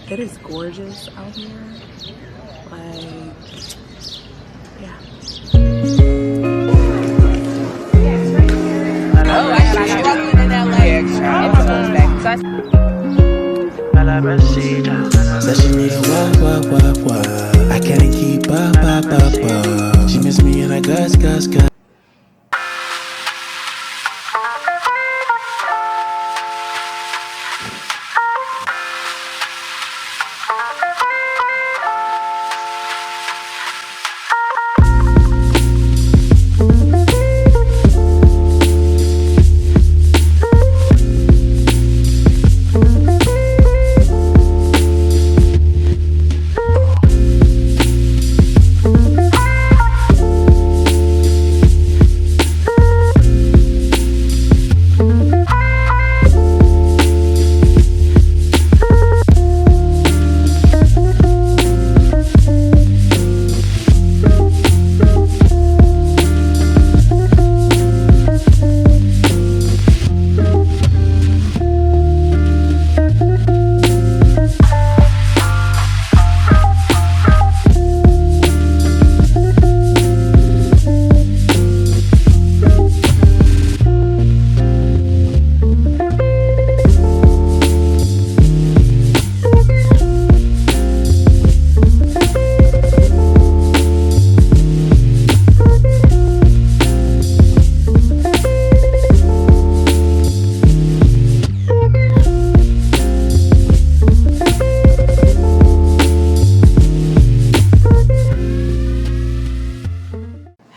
It is gorgeous out here. Like, yeah. Oh, I was struggling in LA. A la Rosita. Said she need a wah. I can't keep up. She miss me in her guts.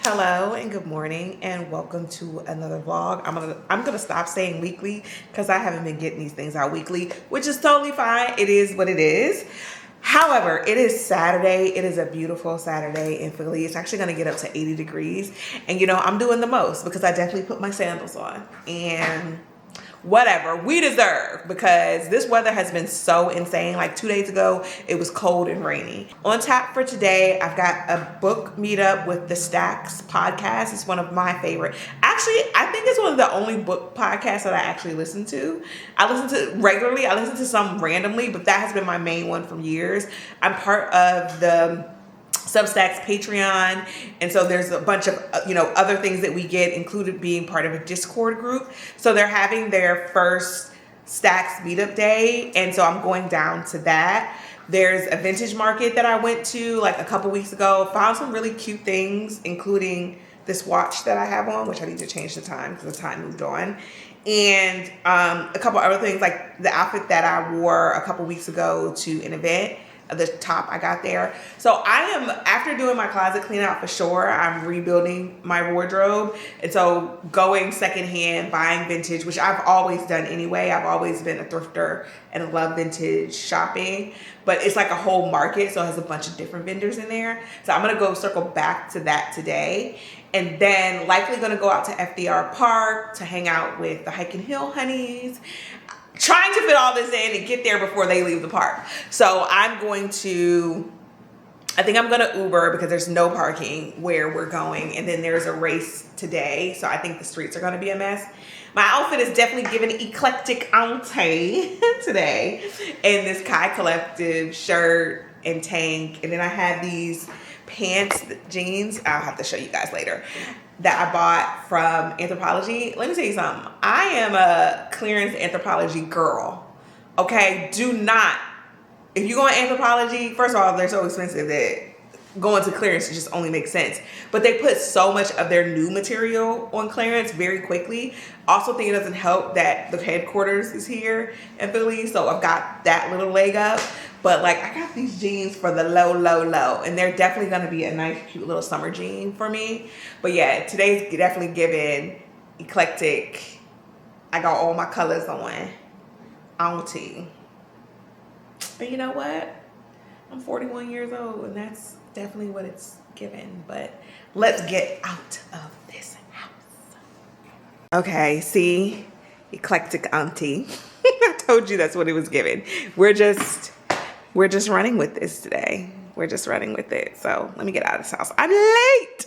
Hello and good morning and welcome to another vlog. I'm gonna stop saying weekly because I haven't been getting these things out weekly, which is totally fine. It is what it is. However, it is Saturday. It is a beautiful Saturday in Philly. It's actually gonna get up to 80 degrees. And you know, I'm doing the most because I definitely put my sandals on. And whatever we deserve, because this weather has been so insane. Like 2 days ago it was cold and rainy. On tap for today, I've got a book meetup with the Stacks podcast. It's one of my favorite, actually I think it's one of the only book podcasts that I actually listen to. I listen to regularly, I listen to some randomly, but that has been my main one for years. I'm part of the Substack's Patreon, and so there's a bunch of other things that we get, included being part of a Discord group. So they're having their first Stacks meetup day, and so I'm going down to that. There's a vintage market that I went to like a couple weeks ago, found some really cute things, including this watch that I have on, which I need to change the time because the time moved on, and a couple other things like the outfit that I wore a couple weeks ago to an event. The top I got there. So I am, after doing my closet clean out for sure, I'm rebuilding my wardrobe. And so going secondhand, buying vintage, which I've always done anyway. I've always been a thrifter and love vintage shopping, but it's like a whole market. So it has a bunch of different vendors in there. So I'm gonna go circle back to that today. And then likely gonna go out to FDR Park to hang out with the Hike and Hill honeys. Trying to fit all this in and get there before they leave the park. So I think I'm gonna Uber because there's no parking where we're going, and then there's a race today, so I think the streets are gonna be a mess. My outfit is definitely giving eclectic auntie today, in this Kai Collective shirt and tank, and then I had these pants, jeans, I'll have to show you guys later, that I bought from Anthropologie. Let me tell you something. I am a clearance Anthropologie girl. Okay, do not. If you go on Anthropologie, first of all, they're so expensive that going to clearance just only makes sense. But they put so much of their new material on clearance very quickly. Also think it doesn't help that the headquarters is here in Philly, so I've got that little leg up. But like, I got these jeans for the low, and they're definitely gonna be a nice, cute little summer jean for me. But yeah, today's definitely giving eclectic. I got all my colors on, auntie. And you know what? I'm 41 years old, and that's definitely what it's given. But let's get out of this house. Okay, see, eclectic auntie. I told you that's what it was given. We're just running with this today. We're just running with it. So let me get out of this house. I'm late.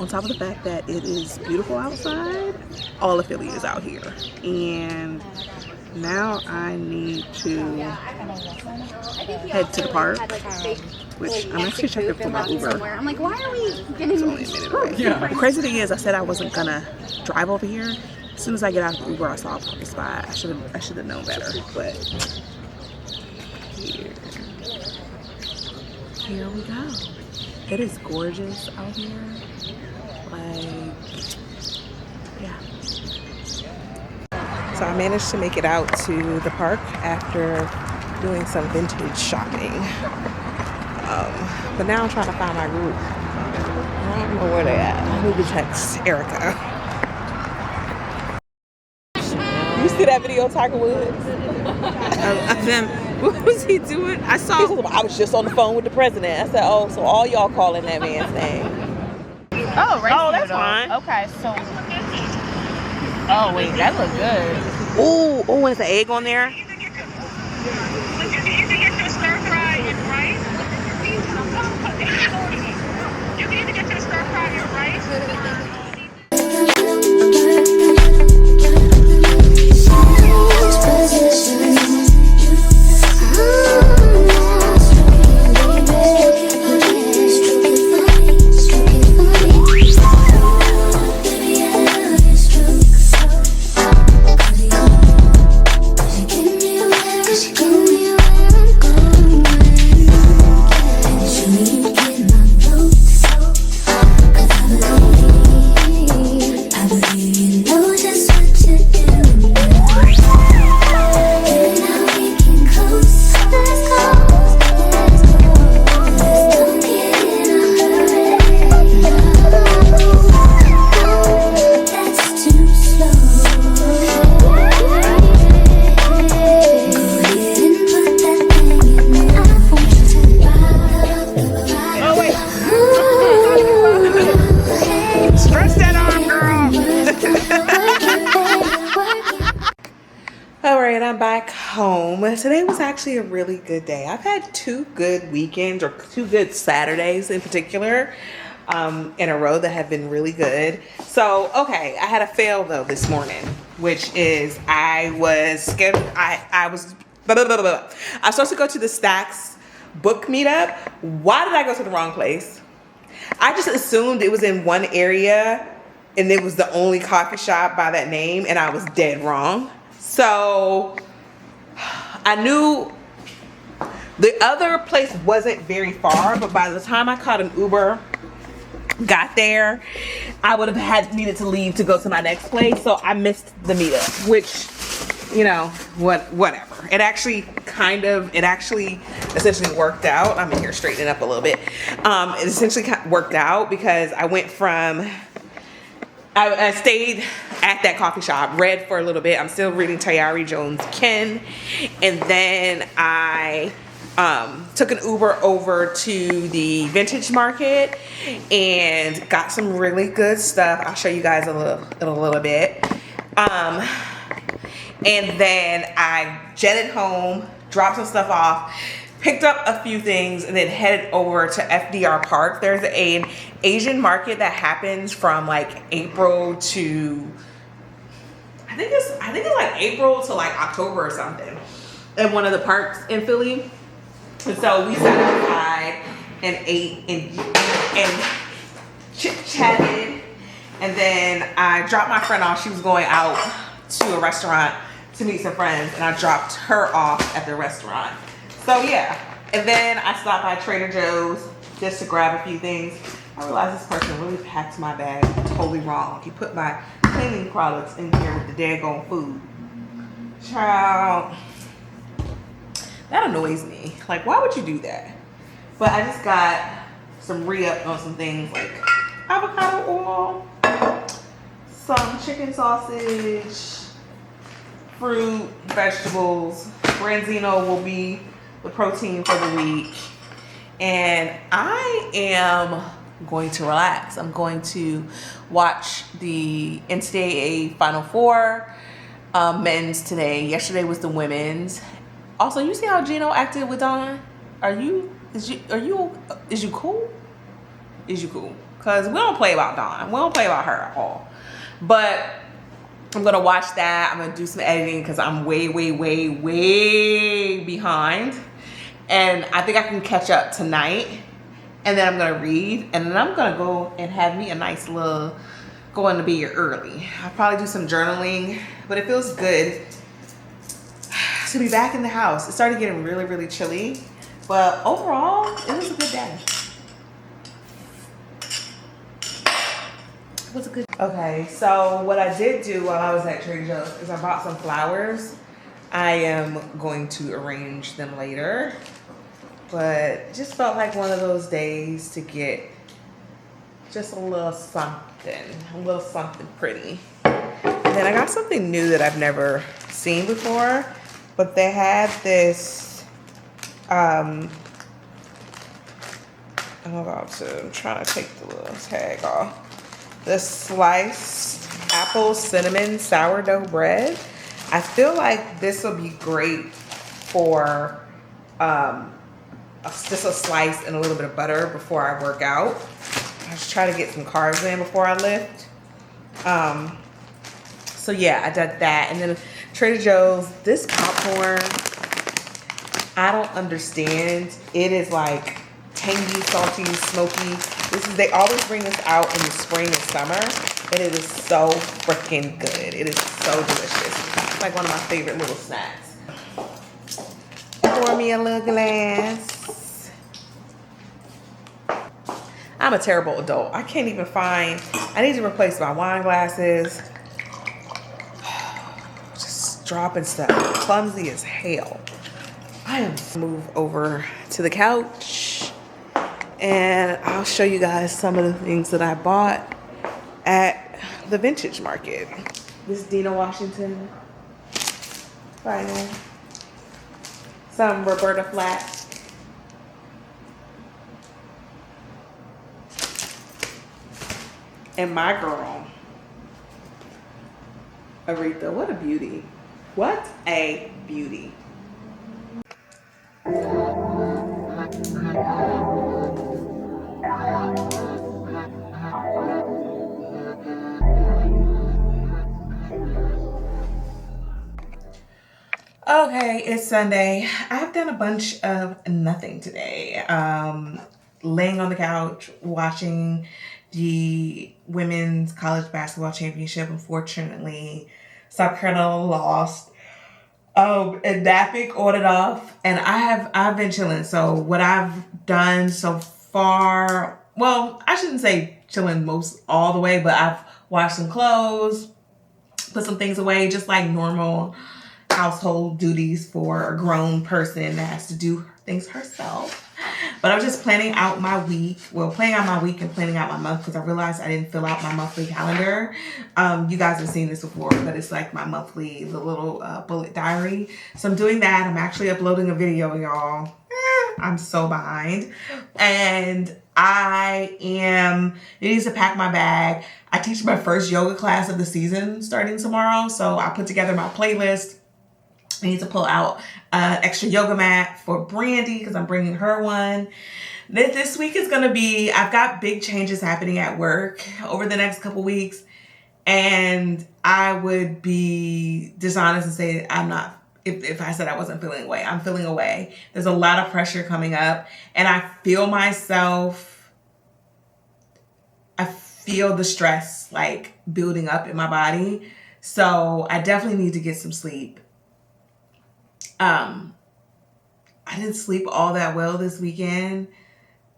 on top of the fact that it is beautiful outside, all of Philly is out here. And now I need to head to the park, which I'm actually checking for my Uber. I'm like, why are we getting It's only a minute away. The crazy thing is, I said I wasn't gonna drive over here. As soon as I get out of the Uber, I saw a parking spot. I should have known better, but here we go. It is gorgeous out here. Like, yeah. So I managed to make it out to the park after doing some vintage shopping. But now I'm trying to find my group. I don't know where they're at. I need to text Erica. You see that video of Tiger Woods? Of them. What was he doing? I saw. I was just on the phone with the president. I said, oh, so all y'all calling that man's name. Oh, right. Oh, that's fine. Okay, so. Oh, wait, that look good. Ooh, and there's an egg on there. You can get your stir fry and rice. You can either get your stir fry and rice. I'm back home. Today was actually a really good day. I've had 2 good weekends, or 2 good Saturdays in particular, in a row that have been really good. So, okay, I had a fail though this morning, which is I was scheduled, I was supposed to go to the Stacks book meetup. Why did I go to the wrong place? I just assumed it was in one area and it was the only coffee shop by that name, and I was dead wrong. So I knew the other place wasn't very far, but by the time I caught an Uber, got there, I would have needed to leave to go to my next place. So I missed the meetup, which, you know, whatever. It actually essentially worked out. I'm in here straightening up a little bit. It essentially worked out because I went from, I stayed at that coffee shop, read for a little bit. I'm still reading Tayari Jones Ken. And then I took an Uber over to the vintage market and got some really good stuff. I'll show you guys in a little bit. And then I jetted home, dropped some stuff off, picked up a few things, and then headed over to FDR Park. There's an Asian market that happens from like April to, I think it's like April to like October or something, in one of the parks in Philly. And so we sat outside and ate and chit-chatted, and then I dropped my friend off. She was going out to a restaurant to meet some friends, and I dropped her off at the restaurant. So yeah, and then I stopped by Trader Joe's just to grab a few things. I realized this person really packed my bag totally wrong. He put my cleaning products in here with the daggone food. Child, that annoys me. Like, why would you do that? But I just got some re-up on some things like avocado oil, some chicken sausage, fruit, vegetables. Branzino will be the protein for the week. And I am going to relax. I'm going to watch the NCAA Final Four men's today. Yesterday was the women's. Also, you see how Gino acted with Dawn? Is you cool? Is you cool? because we don't play about Dawn. We don't play about her at all. But I'm gonna watch that. I'm gonna do some editing because I'm way behind. And I think I can catch up tonight. And then I'm gonna read. And then I'm gonna go and have me a nice little going to bed early. I'll probably do some journaling, but it feels good to be back in the house. It started getting really chilly, but overall, it was a good day. It was a good. Okay, so what I did do while I was at Trader Joe's is I bought some flowers. I am going to arrange them later, but it just felt like one of those days to get just a little something pretty. And then I got something new that I've never seen before, but they had this, oh my God, so I'm trying to take the little tag off. This sliced apple cinnamon sourdough bread. I feel like this will be great for just a slice and a little bit of butter before I work out. I just try to get some carbs in before I lift. So yeah, I did that. And then Trader Joe's, this popcorn, I don't understand. It is like tangy, salty, smoky. They always bring this out in the spring and summer, and it is so freaking good. It is so delicious. It's like one of my favorite little snacks. Pour me a little glass. I'm a terrible adult. I can't even find, I need to replace my wine glasses. Just dropping stuff. Clumsy as hell. I am move over to the couch and I'll show you guys some of the things that I bought at the vintage market. This Dina Washington vinyl. Some Roberta Flack. And my girl, Aretha. What a beauty. What a beauty. Okay, it's Sunday. I've done a bunch of nothing today. Laying on the couch, watching the women's college basketball championship. Unfortunately, South Carolina lost. And Napic ordered off, and I've been chilling. So what I've done so far, well, I shouldn't say chilling all the way, but I've washed some clothes, put some things away, just like normal household duties for a grown person that has to do things herself. But I was just planning out my week. Well, planning out my week and planning out my month because I realized I didn't fill out my monthly calendar. You guys have seen this before, but it's like my monthly, the little bullet diary. So I'm doing that. I'm actually uploading a video, y'all. I'm so behind. And I need to pack my bag. I teach my first yoga class of the season starting tomorrow. So I put together my playlist. I need to pull out an extra yoga mat for Brandy because I'm bringing her one. This week is going to be, I've got big changes happening at work over the next couple weeks. And I would be dishonest and say I'm not, if I said I wasn't feeling away. I'm feeling away. There's a lot of pressure coming up. And I feel the stress like building up in my body. So I definitely need to get some sleep. I didn't sleep all that well this weekend,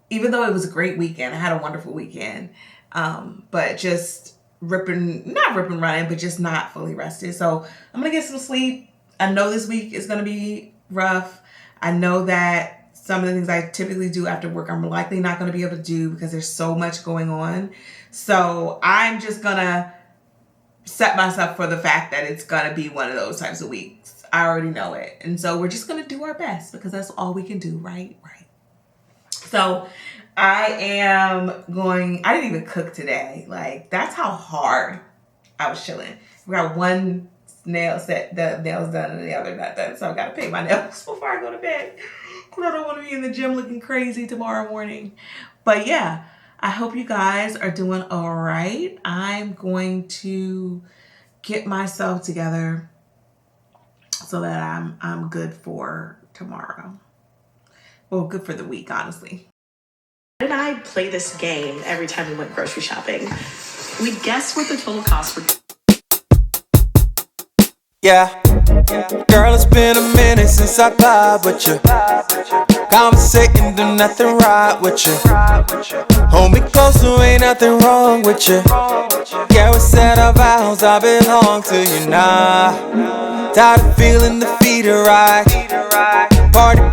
even though it was a great weekend. I had a wonderful weekend, but just not ripping running, but just not fully rested. So I'm going to get some sleep. I know this week is going to be rough. I know that some of the things I typically do after work, I'm likely not going to be able to do because there's so much going on. So I'm just going to set myself for the fact that it's going to be one of those types of weeks. I already know it. And so we're just going to do our best because that's all we can do, right? Right. So I didn't even cook today. Like, that's how hard I was chilling. We got one nail set, the nails done and the other not done. So I got to paint my nails before I go to bed. I don't want to be in the gym looking crazy tomorrow morning. But yeah, I hope you guys are doing all right. I'm going to get myself together so that I'm good for tomorrow. Well, good for the week, honestly. Why did I play this game every time we went grocery shopping? We'd guess what the total cost would be. Yeah, girl, it's been a minute since I vibe with you. Conversating, do nothing right with you. Hold me close, so ain't nothing wrong with you. Yeah, we said our vows, I belong to you now. Tired of feeling the feet are right.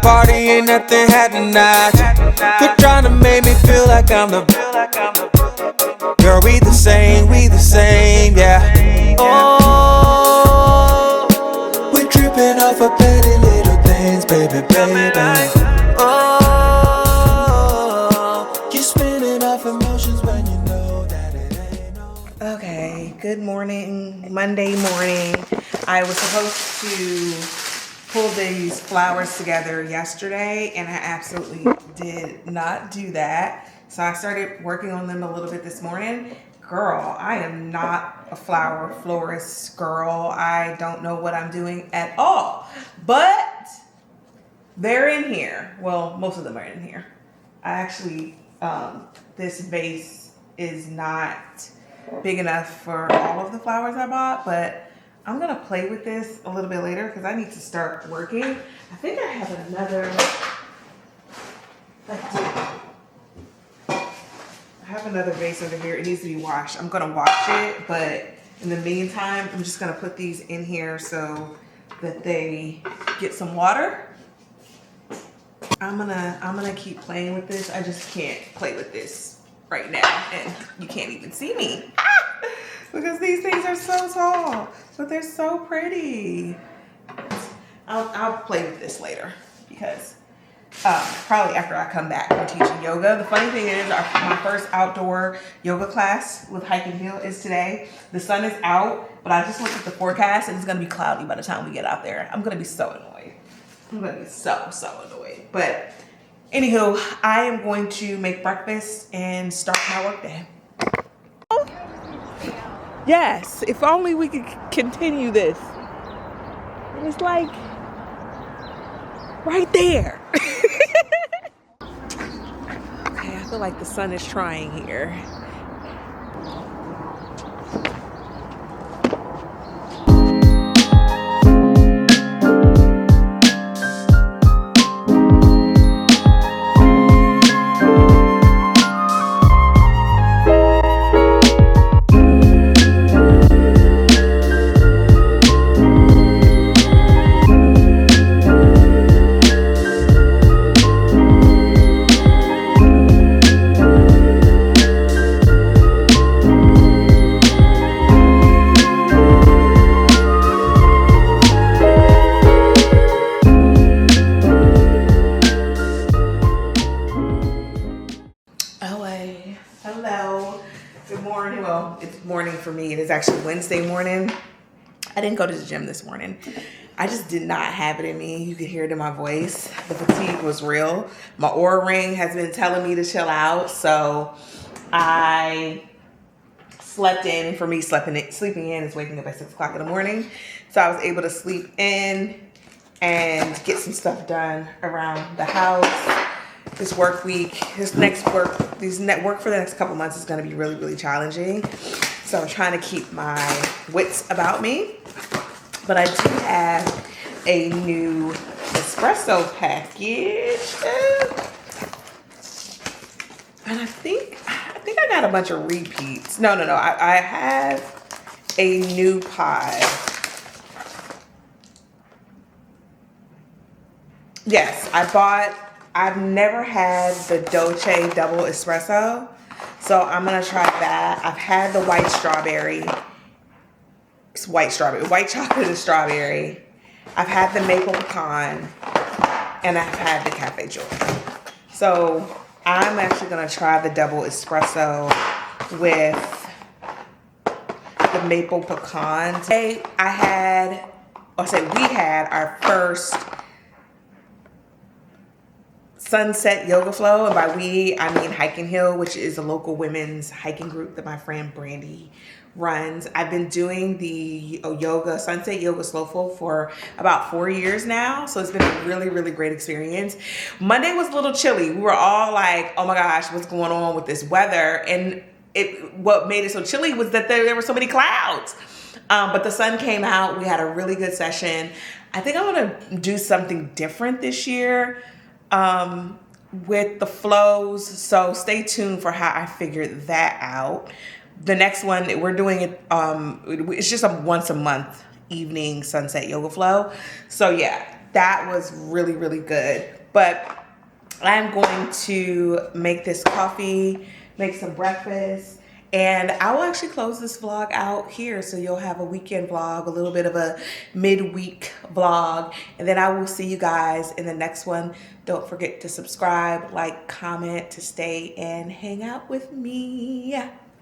Party, ain't nothing had tonight. Quit trying to make me feel like I'm the girl, we the same, yeah. Oh, we're tripping off of petty little things, baby. Oh, you're spinning off emotions when you know that it ain't no. Okay, good morning, Monday morning. I was supposed to pull these flowers together yesterday and I absolutely did not do that. So I started working on them a little bit this morning. Girl, I am not a flower florist girl. I don't know what I'm doing at all, but they're in here. Well, most of them are in here. I actually, this vase is not big enough for all of the flowers I bought, but I'm gonna play with this a little bit later because I need to start working. I think I have another, vase over here. It needs to be washed. I'm gonna wash it, but in the meantime, I'm just gonna put these in here so that they get some water. I'm gonna keep playing with this. I just can't play with this right now, and you can't even see me because these things are so tall, but they're so pretty. I'll play with this later because probably after I come back from teaching yoga. The funny thing is, my first outdoor yoga class with Hike and Heel is today. The sun is out, but I just looked at the forecast and it's gonna be cloudy by the time we get out there. I'm gonna be so annoyed. I'm gonna be so annoyed. But anywho, I am going to make breakfast and start my work day. Yes, if only we could continue this. It's like right there. Okay, I feel like the sun is trying here. Hello, good morning. Well, it's morning for me. It is actually Wednesday morning. I didn't go to the gym this morning. I just did not have it in me. You could hear it in my voice. The fatigue was real. My Oura ring has been telling me to chill out, so I slept in. And for me, sleeping in is waking up at 6 o'clock in the morning. So I was able to sleep in and get some stuff done around the house. This work week, work for the next couple months is going to be really, really challenging. So I'm trying to keep my wits about me. But I do have a new espresso package. And I think I got a bunch of repeats. No. I have a new pod. Yes, I've never had the Dolce double espresso, so I'm gonna try that. I've had the white strawberry. It's white chocolate and strawberry. I've had the maple pecan, and I've had the Cafe Joy. So I'm actually gonna try the double espresso with the maple pecan. Today we had our first Sunset Yoga Flow, and by we, I mean Hiking Hill, which is a local women's hiking group that my friend Brandy runs. I've been doing the Sunset Yoga Slow Flow for about 4 years now. So it's been a really, really great experience. Monday was a little chilly. We were all like, oh my gosh, what's going on with this weather? And what made it so chilly was that there were so many clouds. But the sun came out. We had a really good session. I think I'm gonna do something different this year with the flows. So stay tuned for how I figured that out. The next one, we're doing it, it's just a once a month evening sunset yoga flow. So yeah, that was really, really good. But I'm going to make this coffee, make some breakfast, and I will actually close this vlog out here. So you'll have a weekend vlog, a little bit of a midweek vlog, and then I will see you guys in the next one. Don't forget to subscribe, like, comment to stay and hang out with me.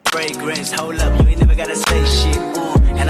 Fragrance, hold up, you ain't never gotta say shit, and